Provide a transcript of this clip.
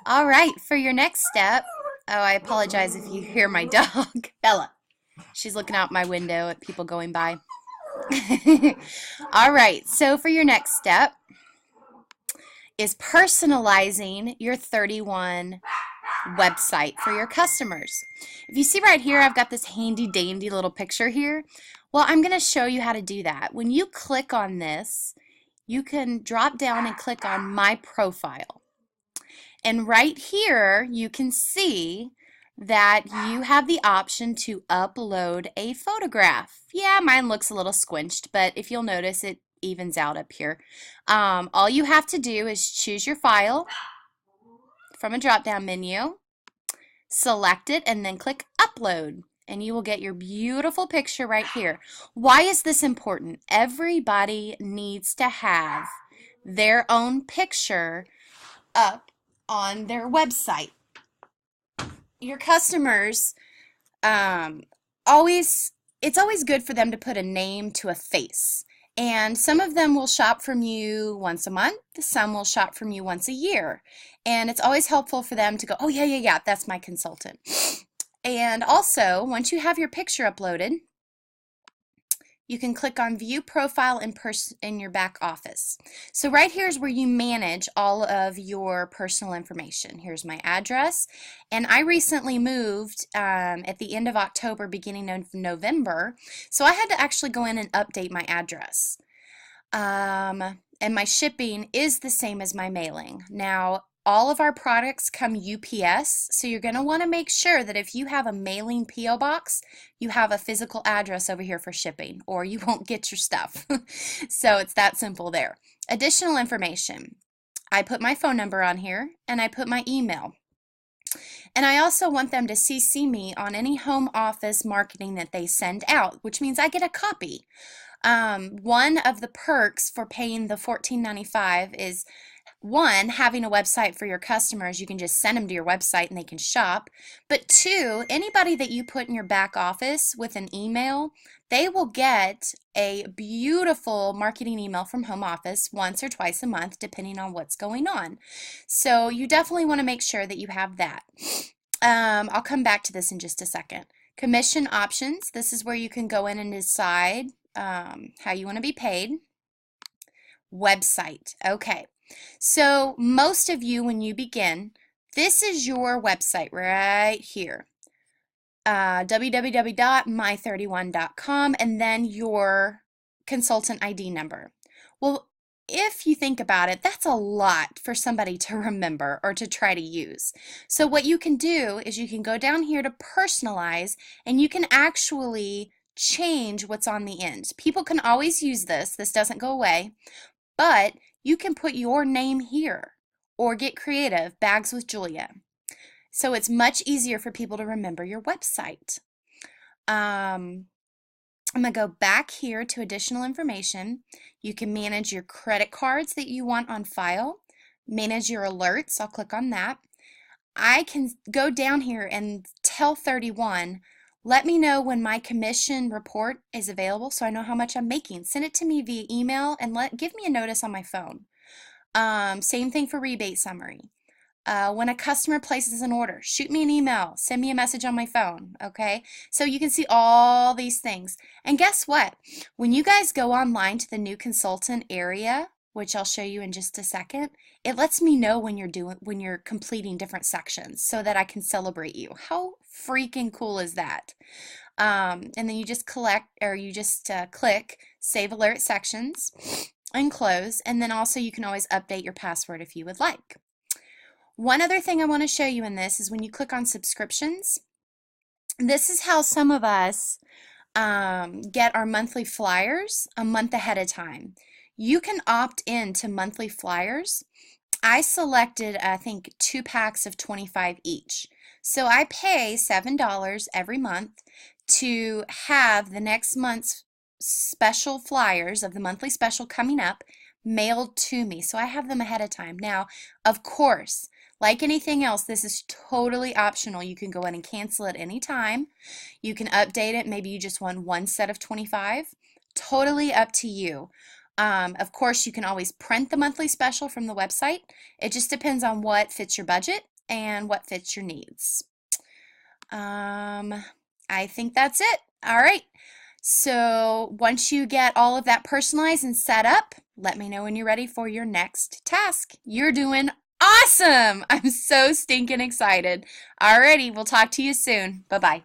All right, for your next step, oh, I apologize if you hear my dog, Bella. She's looking out my window at people going by. All right, so for your next step is personalizing your 31 website for your customers. If you see right here, I've got this handy dandy little picture here. Well, I'm going to show you how to do that. When you click on this, you can drop down and click on My Profile. And right here, you can see that you have the option to upload a photograph. Yeah, mine looks a little squinched, but if you'll notice, it evens out up here. All you have to do is choose your file from a drop-down menu, select it, and then click Upload. And you will get your beautiful picture right here. Why is this important? Everybody needs to have their own picture up on their website. Your customers it's always good for them to put a name to a face. And some of them will shop from you once a month, some will shop from you once a year. And it's always helpful for them to go, oh yeah, that's my consultant. And also, once you have your picture uploaded, you can click on View Profile in your back office. So right here is where you manage all of your personal information. Here's my address, and I recently moved at the end of October, beginning of November, so I had to actually go in and update my address. And my shipping is the same as my mailing. Now, all of our products come UPS, so you're going to want to make sure that if you have a mailing P.O. box, you have a physical address over here for shipping, or you won't get your stuff. So it's that simple there. Additional information. I put my phone number on here, and I put my email. And I also want them to CC me on any home office marketing that they send out, which means I get a copy. One of the perks for paying the $14.95 is, one, having a website for your customers. You can just send them to your website and they can shop. But two, anybody that you put in your back office with an email, they will get a beautiful marketing email from home office once or twice a month, depending on what's going on. So you definitely want to make sure that you have that. I'll come back to this in just a second. Commission options. This is where you can go in and decide how you want to be paid. Website. Okay. So most of you, when you begin, this is your website right here, www.my31.com, and then your consultant ID number. Well, if you think about it, that's a lot for somebody to remember or to try to use. So what you can do is you can go down here to personalize, and you can actually change what's on the end. People can always use this. This doesn't go away, but you can put your name here or get creative, Bags with Julia. So it's much easier for people to remember your website. I'm going to go back here to additional information. You can manage your credit cards that you want on file, manage your alerts. I'll click on that. I can go down here and tell 31, let me know when my commission report is available so I know how much I'm making. Send it to me via email and give me a notice on my phone. Same thing for rebate summary. When a customer places an order, shoot me an email, send me a message on my phone, okay? So you can see all these things. And guess what? When you guys go online to the new consultant area, which I'll show you in just a second, it lets me know when you're completing different sections so that I can celebrate you. How freaking cool is that? And then you just click Save Alert Sections and close, and then also you can always update your password if you would like. One other thing I want to show you in this is when you click on subscriptions, this is how some of us get our monthly flyers a month ahead of time. You can opt in to monthly flyers. I selected, I think, 2 packs of 25 each. So I pay $7 every month to have the next month's special flyers of the monthly special coming up mailed to me. So I have them ahead of time. Now, of course, like anything else, this is totally optional. You can go in and cancel at any time. You can update it. Maybe you just want one set of 25. Totally up to you. Of course, you can always print the monthly special from the website. It just depends on what fits your budget. and what fits your needs. I think that's it. All right. So once you get all of that personalized and set up, let me know when you're ready for your next task. You're doing awesome. I'm so stinking excited. Alrighty, we'll talk to you soon. Bye-bye.